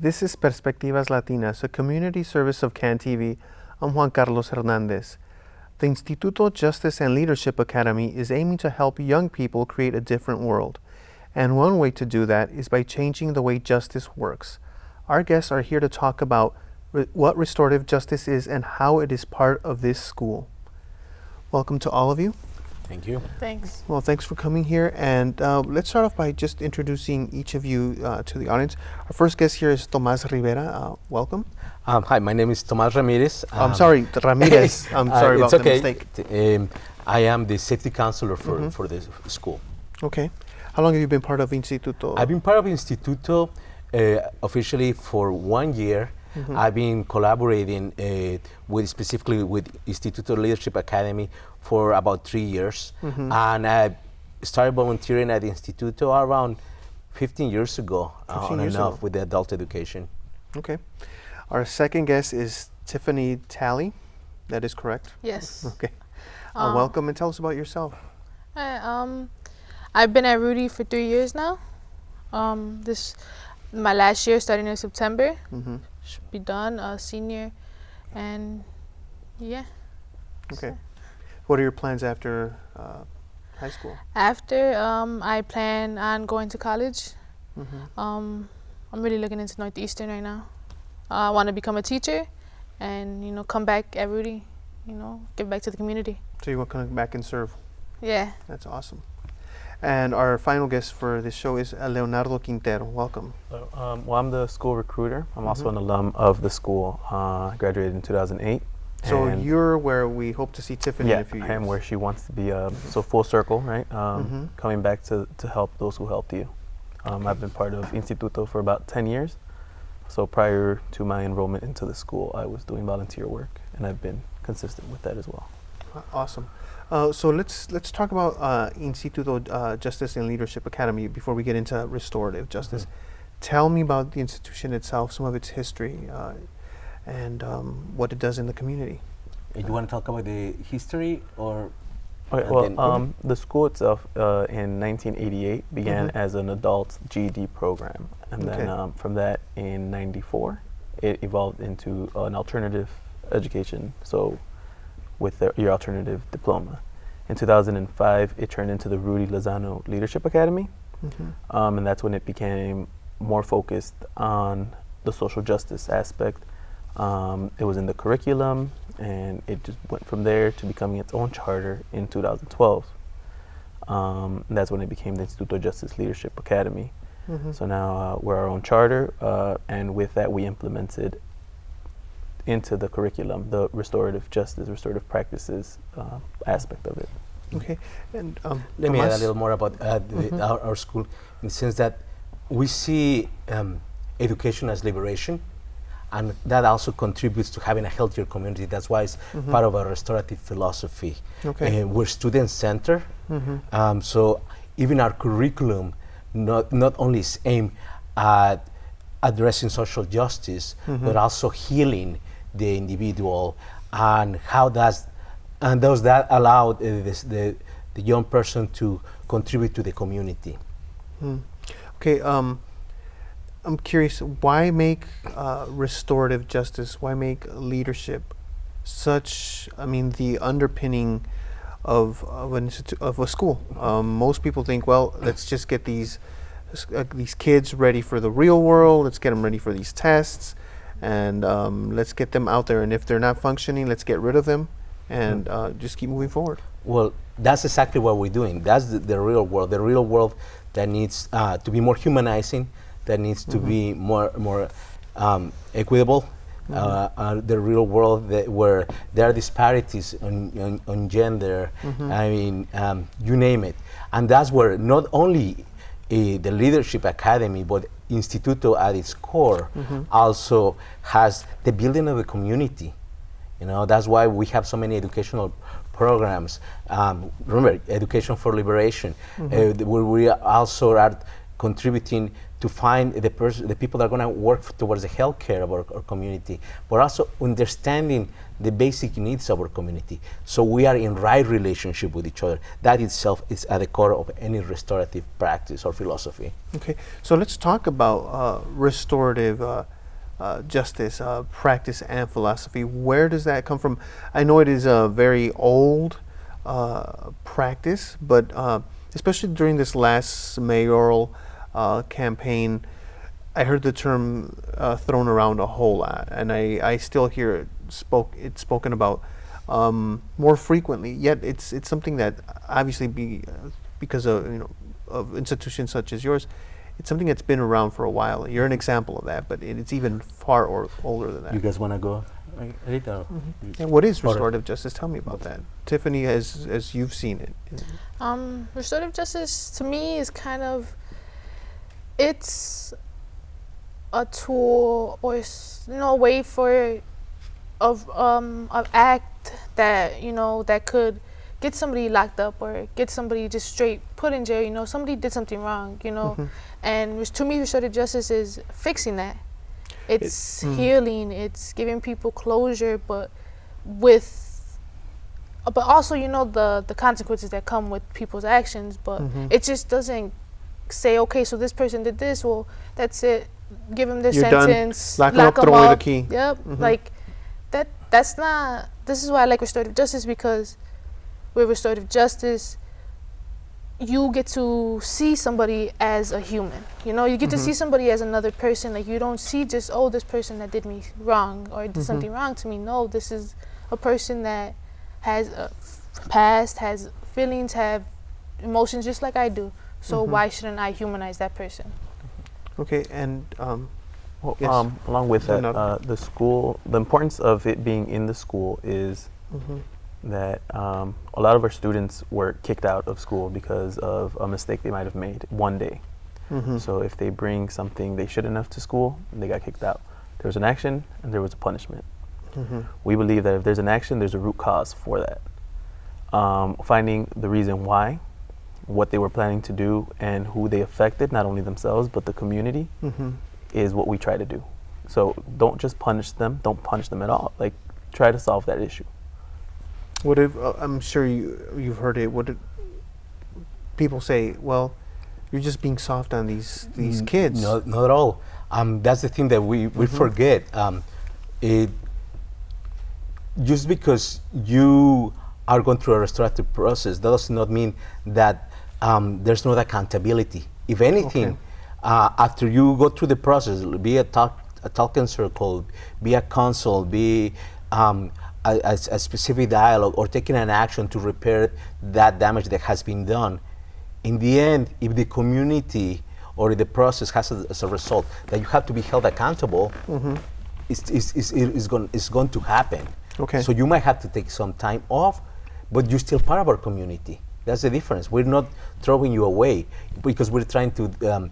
This is Perspectivas Latinas, a community service of CAN TV. I'm Juan Carlos Hernandez. The Instituto Justice and Leadership Academy is aiming to help young people create a different world. And one way to do that is by changing the way justice works. Our guests are here to talk about what restorative justice is and how it is part of this school. Welcome to all of you. Thank you. Thanks. Well, thanks for coming here. And let's start off by just introducing each of you to the audience. Our first guest here is Tomás Rivera. Welcome. Hi, my name is Tomás Ramírez. I'm sorry, Ramirez. I'm sorry about the mistake. I am the safety counselor for the school. Okay. How long have you been part of Instituto? I've been part of Instituto officially for 1 year. I've been collaborating specifically with Instituto Leadership Academy for about 3 years. And I started volunteering at the Instituto around 15 years ago, on and off with the adult education. Okay. Our second guest is Tiffany TALLEY. That is correct? Yes. Okay. Welcome, and tell us about yourself. Hi, I've been at Rudy for 3 years now. My last year starting in September. Should be done, senior, and yeah. Okay. So. What are your plans after high school? After, I plan on going to college. I'm really looking into Northeastern right now. I want to become a teacher and, come back at Rudy, give back to the community. So you want to come back and serve? Yeah. That's awesome. And our final guest for this show is Leonardo Quintero. Welcome. Well, I'm the school recruiter. I'm also an alum of the school. I graduated in 2008. So you're where we hope to see Tiffany in a few years. I am where she wants to be. So full circle, right? Coming back to help those who helped you. I've been part of Instituto for about 10 years. So prior to my enrollment into the school, I was doing volunteer work, and I've been consistent with that as well. Awesome. So let's talk about Instituto Justice and Leadership Academy before we get into restorative justice. Tell me about the institution itself, some of its history, and what it does in the community. You want to talk about the history or? Okay, well, the school itself in 1988 began as an adult GED program, and then from that in '94 it evolved into an alternative education. So with your alternative diploma. In 2005, it turned into the Rudy Lozano Leadership Academy, and that's when it became more focused on the social justice aspect. It was in the curriculum, and it just went from there to becoming its own charter in 2012. And that's when it became the Instituto Justice Leadership Academy. So now we're our own charter, and with that we implemented into the curriculum the restorative justice, restorative practices aspect of it. Okay, and let me add a little more about our school, in the sense that we see education as liberation, and that also contributes to having a healthier community. That's why it's part of our restorative philosophy. Okay. We're student-centered, so even our curriculum not only is aimed at addressing social justice, but also healing the individual, and how does that allow the young person to contribute to the community. Okay, I'm curious, why make restorative justice, why make leadership such, the underpinning of a school? Most people think, well, let's just get these kids ready for the real world, let's get them ready for these tests, and let's get them out there, and if they're not functioning, let's get rid of them and just keep moving forward. Well, that's exactly what we're doing. That's the real world that needs to be more humanizing, that needs to be more equitable. The real world where there are disparities on gender, you name it. And that's where not only the Leadership Academy, but Instituto at its core also has the building of a community. That's why we have so many educational programs. Remember, Education for Liberation, where we also are contributing to find the people that are going to work towards the health care of our community, but also understanding the basic needs of our community. So we are in right relationship with each other. That itself is at the core of any restorative practice or philosophy. Okay, so let's talk about restorative justice practice and philosophy. Where does that come from? I know it is a very old practice, but especially during this last mayoral campaign, I heard the term thrown around a whole lot, and I still hear it spoken about more frequently. Yet it's something that obviously because of of institutions such as yours, it's something that's been around for a while. You're an example of that, but it's even far older than that. You guys want to go? And what is restorative justice? Tell me about that, Tiffany, as you've seen it. Restorative justice to me is it's a tool or a way of act that that could get somebody locked up or get somebody just straight put in jail. Somebody did something wrong. And to me, restorative justice is fixing that. It's healing. It's giving people closure, but also the consequences that come with people's actions. But it just doesn't say, okay, so this person did this. Well, that's it. Give them their sentence. Lock them up. Throw away the key. Yep. Like that. That's not. This is why I like restorative justice, because with restorative justice, you get to see somebody as a human. You get to see somebody as another person. Like, you don't see just, oh, this person that did me wrong or did something wrong to me. No, this is a person that has a past, has feelings, have emotions just like I do. So why shouldn't I humanize that person? Okay, and yes. Along with that, the school, the importance of it being in the school is that a lot of our students were kicked out of school because of a mistake they might have made one day. So if they bring something they shouldn't have to school, they got kicked out. There was an action and there was a punishment. We believe that if there's an action, there's a root cause for that. Finding the reason why, what they were planning to do, and who they affected, not only themselves, but the community, is what we try to do. So don't just punish them, don't punish them at all. Like, try to solve that issue. What if, I'm sure you've heard it, what did people say, well, you're just being soft on these kids. No, not at all. That's the thing that we forget. Just because you are going through a restorative process, that does not mean that there's no accountability. If anything, after you go through the process, be a talking circle, be a counsel, be a specific dialogue, or taking an action to repair that damage that has been done. In the end, if the community or the process has as a result that you have to be held accountable, it's going to happen. Okay. So you might have to take some time off, but you're still part of our community. That's the difference. We're not throwing you away because we're trying to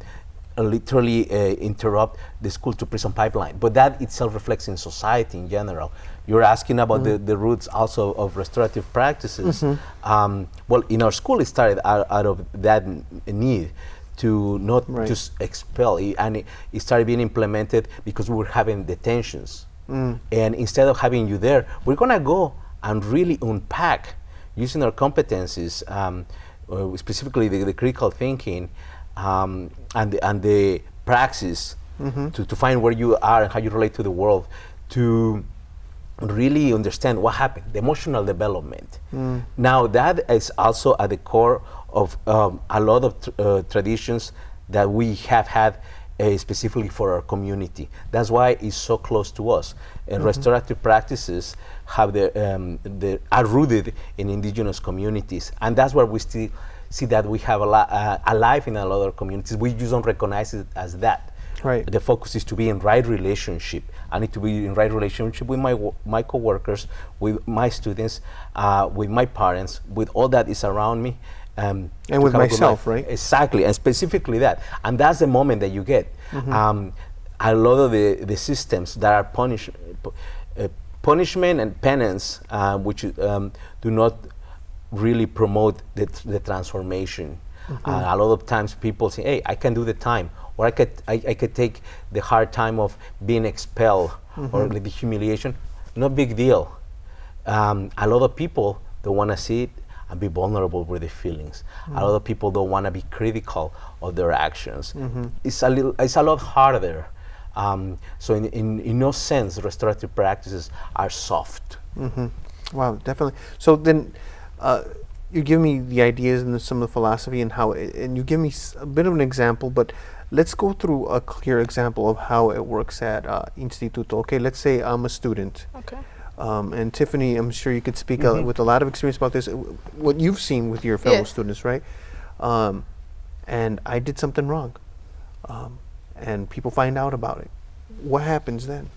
literally interrupt the school to prison pipeline. But that itself reflects in society in general. You're asking about the roots also of restorative practices. Well, in our school, it started out of that need to not just expel, and it started being implemented because we were having detentions. And instead of having you there, we're gonna go and really unpack using our competencies, specifically the critical thinking, and the praxis to find where you are and how you relate to the world, to really understand what happened, the emotional development. Now that is also at the core of a lot of traditions that we have had specifically for our community. That's why it's so close to us. And restorative practices have are rooted in indigenous communities, and that's where we still see that we have alive in a lot of communities. We just don't recognize it as that. Right. The focus is to be in right relationship. I need to be in right relationship with my coworkers, with my students, with my parents, with all that is around me. And with myself, right? Exactly, and specifically that. And that's the moment that you get. A lot of the systems that are punishment and penance, which do not really promote the transformation. A lot of times people say, hey, I can do the time, or I could take the hard time of being expelled or the humiliation. No big deal. A lot of people don't want to see it and be vulnerable with their feelings. A lot of people don't want to be critical of their actions. It's a lot harder. So in no sense, restorative practices are soft. Wow, definitely. So then, you give me the ideas and some of the philosophy and how, and you give me a bit of an example, but let's go through a clear example of how it works at Instituto. Okay, let's say I'm a student. Okay. And Tiffany, I'm sure you could speak with a lot of experience about this, what you've seen with your fellow students, right? And I did something wrong, and people find out about it. What happens then?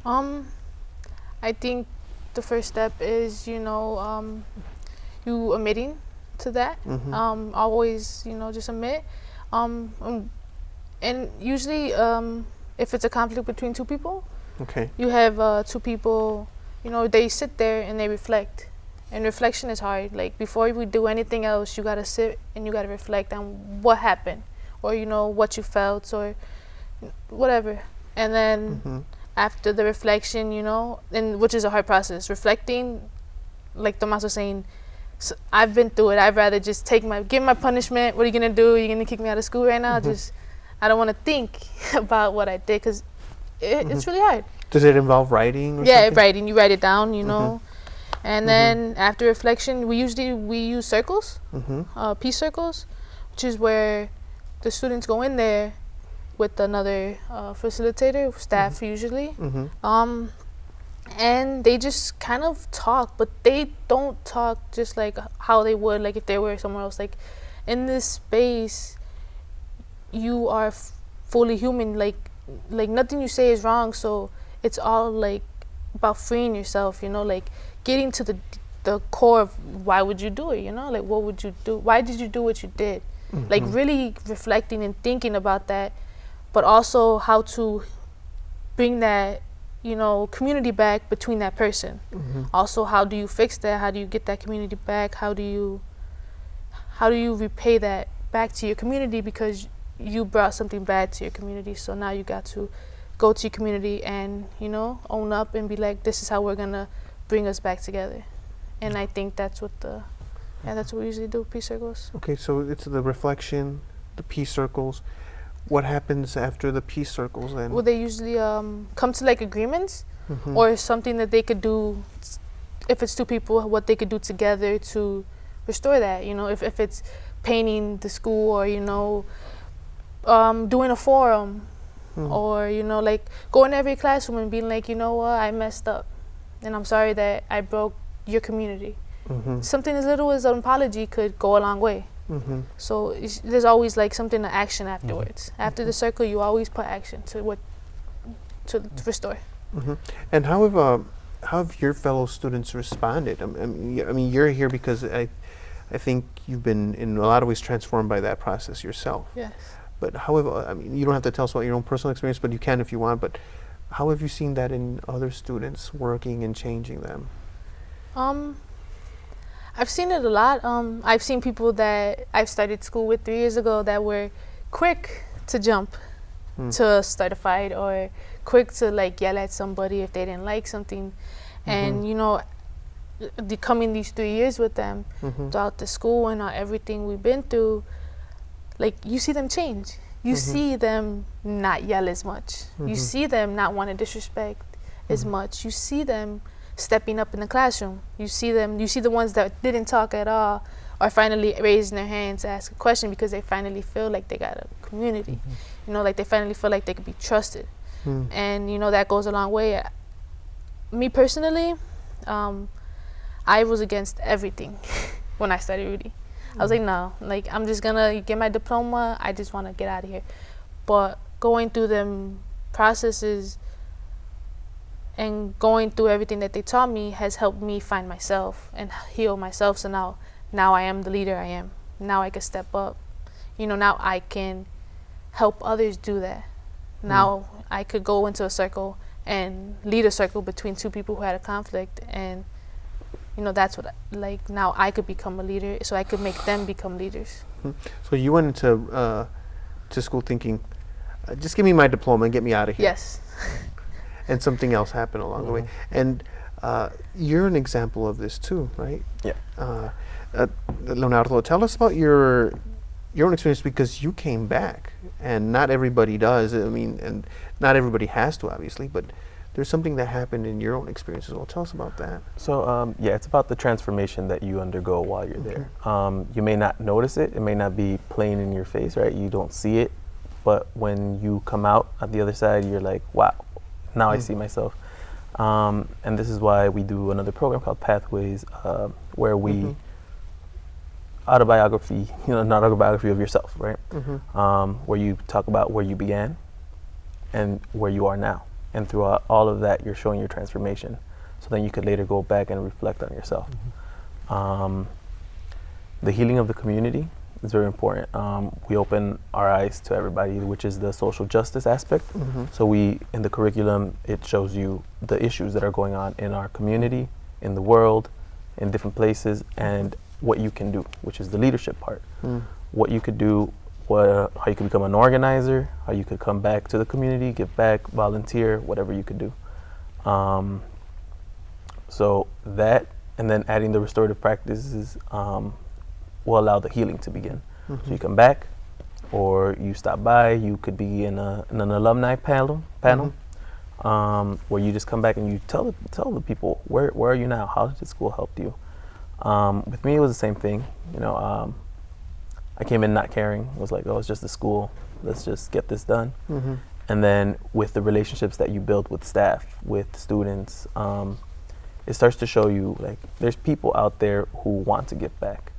I think the first step is, you admitting to that. Always, just admit. And usually, if it's a conflict between two people, you have two people, they sit there and they reflect. And reflection is hard. Like, before we do anything else, you gotta sit and you gotta reflect on what happened, or what you felt, or whatever. And then after the reflection, and which is a hard process, reflecting, like Tomás was saying, so I've been through it. I'd rather just give my punishment. What are you gonna do? You're gonna kick me out of school right now? I don't want to think about what I did, because it's really hard. Does it involve writing? Or yeah, something? writing. You write it down, and then after reflection, we use circles, peace circles, which is where the students go in there with another facilitator, staff usually, and they just kind of talk, but they don't talk just like how they would, like if they were somewhere else. Like, in this space, you are fully human. Like nothing you say is wrong. So it's all like about freeing yourself. Like getting to the core of why would you do it. Like, what would you do? Why did you do what you did? Like, really reflecting and thinking about that, but also how to bring that community back between that person. Also, how do you fix that? How do you get that community back? How do you repay that back to your community, because you brought something bad to your community? So now you got to go to your community and own up and be like, this is how we're gonna bring us back together. And I think that's what that's what we usually do, peace circles. Okay, so it's the reflection, the peace circles. What happens after the peace circles then? Well, they usually come to like agreements, or something that they could do. If it's two people, what they could do together to restore that. If it's painting the school, or doing a forum, or like going to every classroom and being like, what, I messed up, and I'm sorry that I broke your community. Something as little as an apology could go a long way. So there's always like something to action afterwards. After the circle, you always put action to restore. And how have your fellow students responded? I mean, you're here because I think you've been in a lot of ways transformed by that process yourself. Yes. But however, I mean, you don't have to tell us about your own personal experience, but you can if you want. But how have you seen that in other students working and changing them? I've seen it a lot. I've seen people that I've started school with 3 years ago that were quick to jump to start a fight, or quick to like yell at somebody if they didn't like something. And coming these 3 years with them throughout the school and everything we've been through, like, you see them change. You see them not yell as much. You see them not want to disrespect as much. You see them stepping up in the classroom. You see the ones that didn't talk at all are finally raising their hands to ask a question, because they finally feel like they got a community. Like they finally feel like they could be trusted. And that goes a long way. Me personally, I was against everything when I started Rudy. I was like, no, like, I'm just gonna get my diploma. I just want to get out of here. But going through them processes and going through everything that they taught me has helped me find myself and heal myself. So now I am the leader I am. Now I can step up. Now I can help others do that. Now I could go into a circle and lead a circle between two people who had a conflict, and that's what now I could become a leader, so I could make them become leaders. So you went into to school thinking, just give me my diploma and get me out of here. Yes. And something else happened along the way. And you're an example of this too, right? Yeah. Leonardo, tell us about your own experience, because you came back, and not everybody does. I mean, and not everybody has to, obviously, but there's something that happened in your own experience as well. Tell us about that. So yeah, it's about the transformation that you undergo while you're there. You may not notice it. It may not be plain in your face, right? You don't see it. But when you come out at the other side, you're like, wow, now I see myself. And this is why we do another program called Pathways, where we autobiography, not autobiography of yourself, right? Where you talk about where you began and where you are now. And throughout all of that, you're showing your transformation. So then you could later go back and reflect on yourself. The healing of the community is very important. We open our eyes to everybody, which is the social justice aspect. So in the curriculum, it shows you the issues that are going on in our community, in the world, in different places, and what you can do, which is the leadership part. What you could do, how you could become an organizer, how you could come back to the community, give back, volunteer, whatever you could do. So that, and then adding the restorative practices will allow the healing to begin. So you come back, or you stop by. You could be in an alumni panel, where you just come back and you tell the people, where are you now? How did the school help you? With me, it was the same thing. I came in not caring. It was like, oh, it's just the school. Let's just get this done. And then with the relationships that you build with staff, with students, it starts to show you, like, there's people out there who want to give back.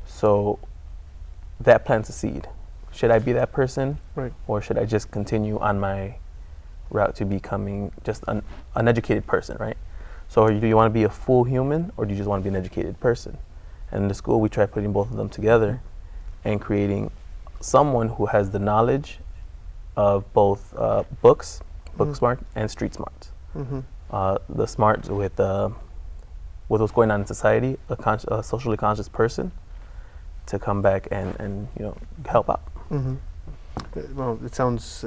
So that plants a seed. Should I be that person? Right. Or should I just continue on my route to becoming just an uneducated person, right? So do you want to be a full human, or do you just want to be an educated person? And in the school, we try putting both of them together and creating someone who has the knowledge of both books, book smart, and street smarts. The smarts with what's going on in society, a socially conscious person, to come back and help out. Well, it sounds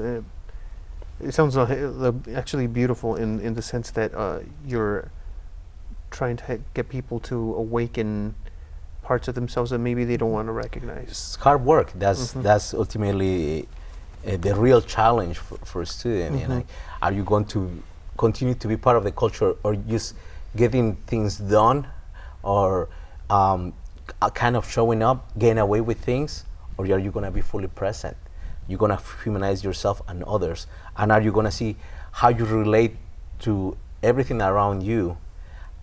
actually beautiful in the sense that you're trying to get people to awaken parts of themselves that maybe they don't want to recognize. It's hard work. That's ultimately the real challenge for a student. Are you going to continue to be part of the culture, or just getting things done, or kind of showing up, getting away with things, or are you going to be fully present? You're going to humanize yourself and others, and are you going to see how you relate to everything around you,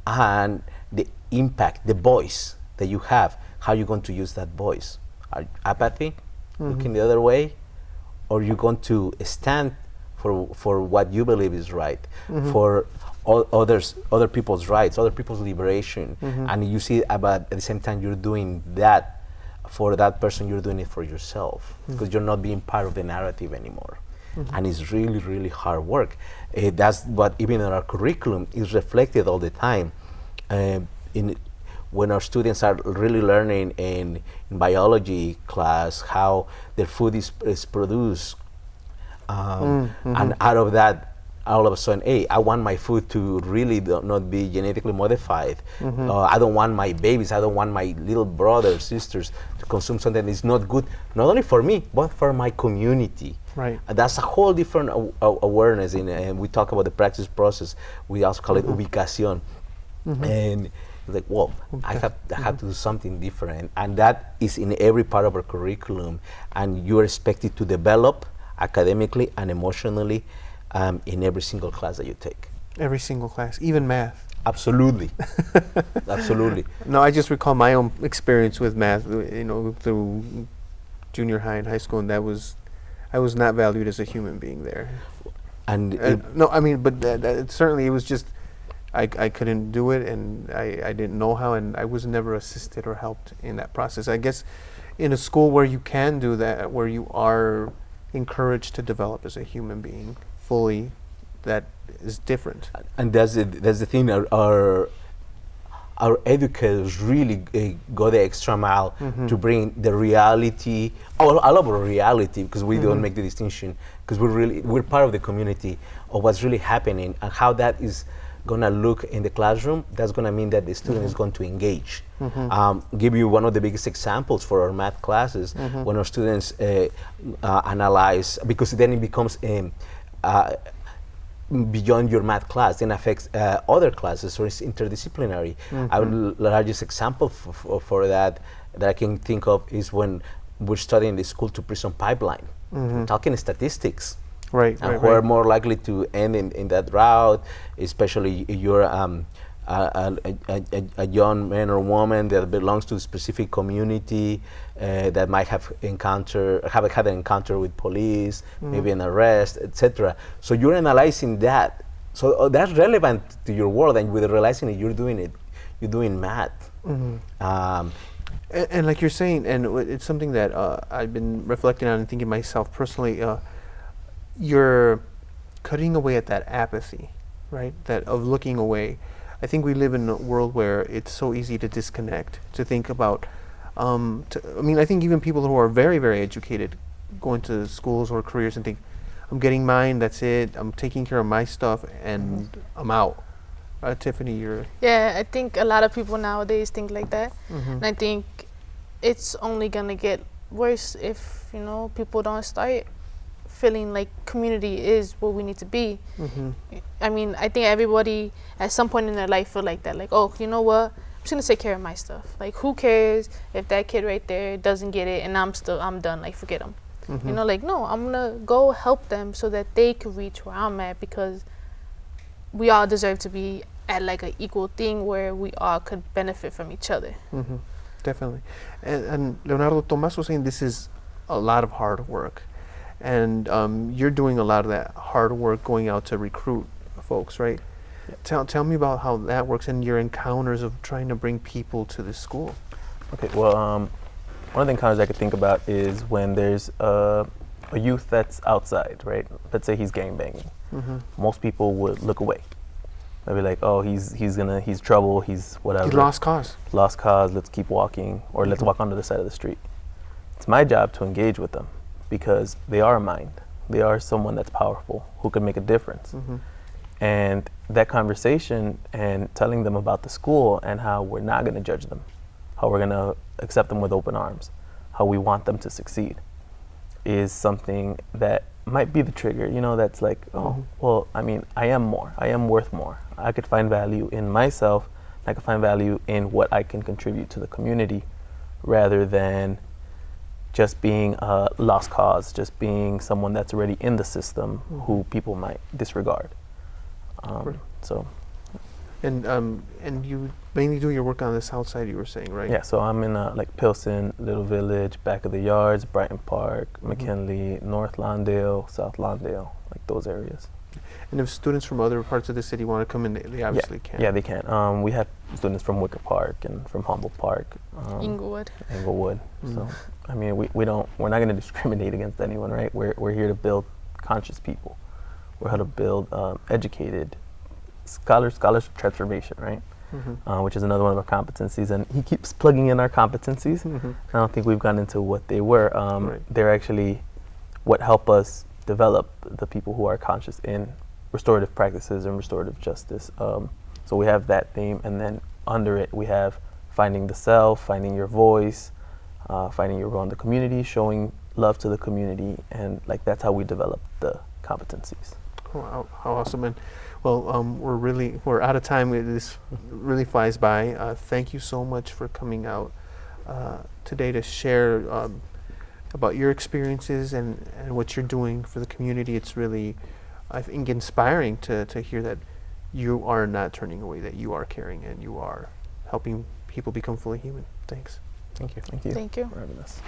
and the impact, the voice that you have, how you're going to use that voice? Apathy, looking the other way, or you're going to stand for what you believe is right, for other people's rights, other people's liberation, and you see about at the same time you're doing that for that person, you're doing it for yourself, because you're not being part of the narrative anymore. And it's really, really hard work. That's what even in our curriculum is reflected all the time. When our students are really learning in biology class how their food is produced, and out of that, all of a sudden, hey, I want my food to really not be genetically modified. I don't want my babies, I don't want my little brothers, sisters to consume something that's not good, not only for me, but for my community. Right. That's a whole different awareness. And we talk about the practice process. We also call it ubicación. And it's like, whoa, I have to do something different. And that is in every part of our curriculum. And you're expected to develop academically and emotionally in every single class that you take. Every single class, even math. Absolutely. Absolutely. No, I just recall my own experience with math, through junior high and high school, and I was not valued as a human being there. And certainly it was just, I couldn't do it, and I didn't know how, and I was never assisted or helped in that process. I guess in a school where you can do that, where you are encouraged to develop as a human being fully, that is different. And that's the thing. our educators really go the extra mile to bring the reality, all of our reality, because we don't make the distinction, because we're part of the community of what's really happening and how that is going to look in the classroom. That's going to mean that the student is going to engage. Give you one of the biggest examples for our math classes, when our students analyze, because then it becomes beyond your math class, then affects other classes, so it's interdisciplinary. The largest example for that I can think of is when we're studying the school to prison pipeline. We're talking statistics. Right, and who are more likely to end in that route, especially if you're a young man or woman that belongs to a specific community that might have had an encounter with police, maybe an arrest, etc. So you're analyzing that. So that's relevant to your world, and with realizing that you're doing math. And like you're saying, and it's something that I've been reflecting on and thinking myself personally. You're cutting away at that apathy, right? That of looking away. I think we live in a world where it's so easy to disconnect, to think about. I mean, I think even people who are very, very educated, going to schools or careers and think, I'm getting mine, that's it, I'm taking care of my stuff, and I'm out. Tiffany, you're... Yeah, I think a lot of people nowadays think like that. And I think it's only going to get worse if, you know, people don't start feeling like community is what we need to be. I mean, I think everybody at some point in their life feel like that. Like, oh, you know what? I'm just gonna take care of my stuff. Like, who cares if that kid right there doesn't get it and I'm done. Like, forget them. You know, like, no, I'm gonna go help them so that they can reach where I'm at, because we all deserve to be at like an equal thing where we all could benefit from each other. Definitely. And Leonardo, Tomás was saying this is a lot of hard work. And you're doing a lot of that hard work going out to recruit folks, right? Tell me about how that works and your encounters of trying to bring people to the school. Okay, well, one of the encounters I could think about is when there's a youth that's outside, right? Let's say he's gangbanging. Most people would look away. They'd be like, oh, he's trouble, he's whatever. He lost cause. Lost cause, let's keep walking, or let's walk onto the side of the street. It's my job to engage with them, because they are a mind. They are someone that's powerful, who can make a difference. And that conversation and telling them about the school and how we're not going to judge them, how we're going to accept them with open arms, how we want them to succeed, is something that might be the trigger, you know, that's like, oh, well, I mean, I am more, I am worth more. I could find value in myself, I could find value in what I can contribute to the community, rather than just being a lost cause, just being someone that's already in the system who people might disregard. So. And you mainly do your work on the south side, you were saying, right? Yeah, so I'm in like Pilsen, Little Village, Back of the Yards, Brighton Park, McKinley, North Lawndale, South Lawndale, like those areas. And if students from other parts of the city want to come in, they obviously can. Yeah, they can. We have students from Wicker Park and from Humboldt Park. Inglewood. So, I mean, we're not going to discriminate against anyone, right? We're here to build conscious people. We're here to build educated scholars of transformation, right? Which is another one of our competencies, and he keeps plugging in our competencies. I don't think we've gone into what they were. They're actually what help us develop the people who are conscious in restorative practices and restorative justice. So we have that theme, and then under it we have finding the self, finding your voice, finding your role in the community, showing love to the community, and like that's how we develop the competencies. Oh, how awesome. And well, we're out of time. This really flies by. Thank you so much for coming out today to share about your experiences and what you're doing for the community. It's really, I think, inspiring to hear that you are not turning away, that you are caring and you are helping people become fully human. Thanks. Thank you. Thank you. Thank you for having us.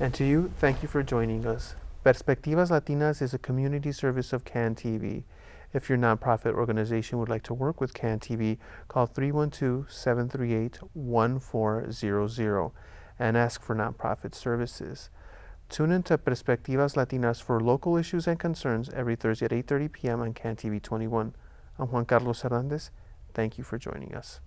And to you, thank you for joining us. Perspectivas Latinas is a community service of CAN TV. If your nonprofit organization would like to work with CAN TV, call 312-738-1400 and ask for nonprofit services. Tune in to Perspectivas Latinas for local issues and concerns every Thursday at 8:30 p.m. on CAN TV 21. I'm Juan Carlos Hernandez. Thank you for joining us.